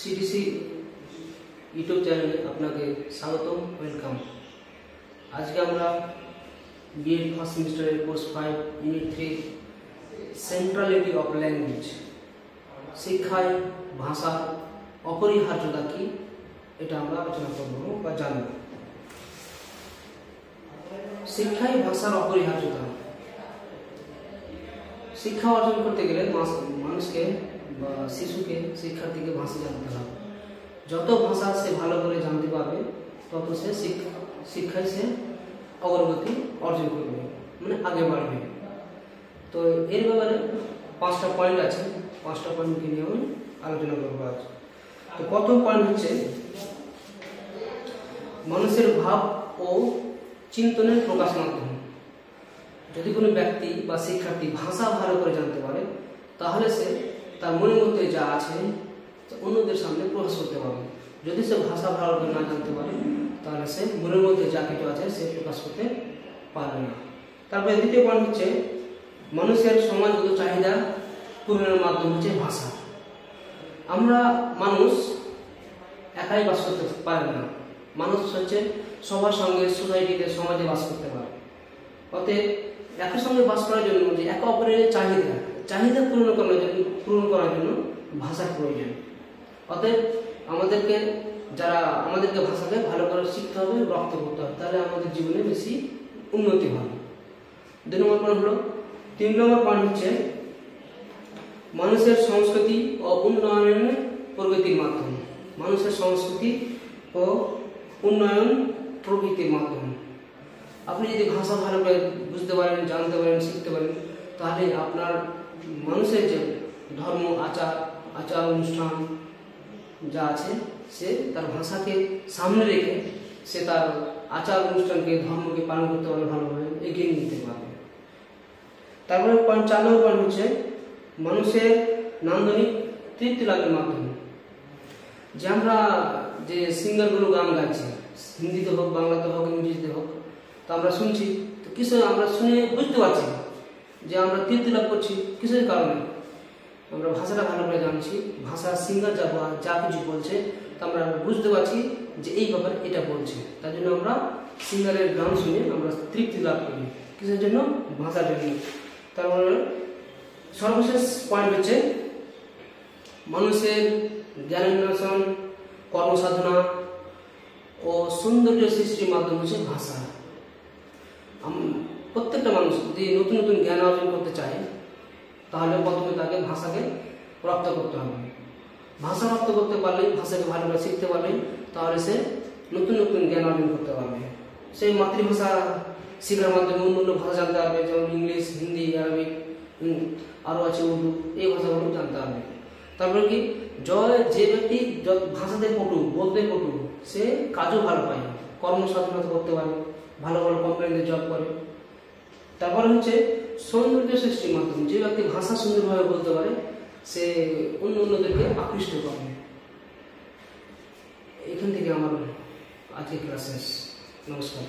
CTC YouTube চ্যানেলে আপনাকে স্বাগতম, ওয়েলকাম। আজকে আমরা বিএড ফার্স্ট সেমিস্টারের কোর্স 5 ইউনিট 3 সেন্ট্রালিটি অফ ল্যাঙ্গুয়েজ, শিক্ষায় ভাষার অপরিহার্যতা কি, এটা আমরা আলোচনা করব বা জানব। শিক্ষায় ভাষার অপরিহার্যতা। শিক্ষা অর্জন করতে গেলে মানুষকে বা শিশুকে, শিক্ষার্থীকে ভাষা জানতে হবে। যত ভাষা সে ভালো করে জানতে পারবে তত সে শিক্ষায় সে অগ্রগতি অর্জন করবে, মানে আগে বাড়বে। তো এর ব্যাপারে 5টা পয়েন্ট আছে, 5টা পয়েন্টকে নিয়ে আমি আলোচনা করবো আজ। তো প্রথম পয়েন্ট হচ্ছে মানুষের ভাব ও চিন্তনের প্রকাশ মাধ্যম। যদি কোনো ব্যক্তি বা শিক্ষার্থী ভাষা ভালো করে জানতে পারে তাহলে সে তার মনের মধ্যে যা আছে অন্যদের সামনে প্রকাশ করতে পারবে। যদি সে ভাষা ভালো করে না জানতে পারে তাহলে সে মনের মধ্যে যা কিছু আছে সে প্রকাশ করতে পারবে না। তারপরে দ্বিতীয় পয়েন্ট হচ্ছে মানুষের সমাজগত চাহিদা পূরণের মাধ্যম হচ্ছে ভাষা। আমরা মানুষ একাই বাস করতে পারে না, মানুষ হচ্ছে সবার সঙ্গে সোসাইটিতে, সমাজে বাস করতে পারে। অতএব একই সঙ্গে বাস করার জন্য যে একে অপরের চাহিদা পূরণ করার জন্য ভাষার প্রয়োজন। অতএব আমাদেরকে ভাষাকে ভালো করে শিখতে হবে, রপ্ত করতে হবে, তাহলে আমাদের জীবনে বেশি উন্নতি হবে। 2 নম্বর পয়েন্ট হলো। 3 নম্বর পয়েন্ট হচ্ছে মানুষের সংস্কৃতি ও উন্নয়নের প্রগতির মাধ্যম। মানুষের সংস্কৃতি ও উন্নয়ন প্রকৃতির মাধ্যম। আপনি যদি ভাষা ভালো করে বুঝতে পারেন, জানতে পারেন, শিখতে পারেন, তাহলে আপনার মানুষের যে ধর্ম, আচার অনুষ্ঠান যা আছে সে তার ভাষাকে সামনে রেখে সে তার আচার অনুষ্ঠানকে, ধর্মকে পালন করতে পারবে, ভালোভাবে এগিয়ে নিতে পারবে। তারপরে 4 নম্বর পয়েন্ট হচ্ছে মানুষের নান্দনিক তৃপ্তি লাভের মাধ্যমে। যে আমরা যে সিঙ্গারগুলো গান গাইছি, হিন্দিতে হোক, বাংলাতে হোক, ইংরেজিতে হোক, তো আমরা শুনছি, তো কিছু আমরা শুনে বুঝতে পারছি যে আমরা তৃপ্তি লাভ করছি কিসের কারণে? আমরা ভাষাটা ভালো করে জানছি, ভাষার সিঙ্গার যা কিছু বলছে তা আমরা বুঝতে পারছি যে এই ব্যাপারে এটা বলছে। তার জন্য আমরা সিঙ্গারের গান শুনে আমরা তৃপ্তি লাভ করি, কিসের জন্য? ভাষার জন্য। তারপরে সর্বশেষ পয়েন্ট হচ্ছে মানুষের জ্ঞানান্বেষণ, কর্মসাধনা ও সৌন্দর্য সৃষ্টির মাধ্যম হচ্ছে ভাষা। প্রত্যেকটা মানুষ যদি নতুন নতুন জ্ঞান অর্জন করতে চায় তাহলে প্রথমে তাকে ভাষাকে রপ্ত করতে হবে। ভাষা রপ্ত করতে পারলে, ভাষাকে ভালো করে শিখতে পারলে, তাহলে সে নতুন নতুন জ্ঞান অর্জন করতে পারবে। সেই মাতৃভাষা শেখার মাধ্যমে অন্য ভাষা জানতে পারবে, যেমন ইংলিশ, হিন্দি, আরবিক, আরও আছে উর্দু, এই ভাষাগুলো জানতে পারবে। তারপরে কি, যে ব্যক্তি ভাষাতে পটু, বলতে পটু, সে কাজও ভালো পায়, কর্মসাধনা করতে পারে, ভালো ভালো কোম্পানিতে জব করে। তারপরে হচ্ছে সৌন্দর্য সৃষ্টির মাধ্যম। যে ব্যক্তি ভাষা সুন্দরভাবে বলতে পারে সে অন্যদেরকে আকৃষ্ট করে। এখান থেকে আমার আজকে ক্লাস শেষ। নমস্কার।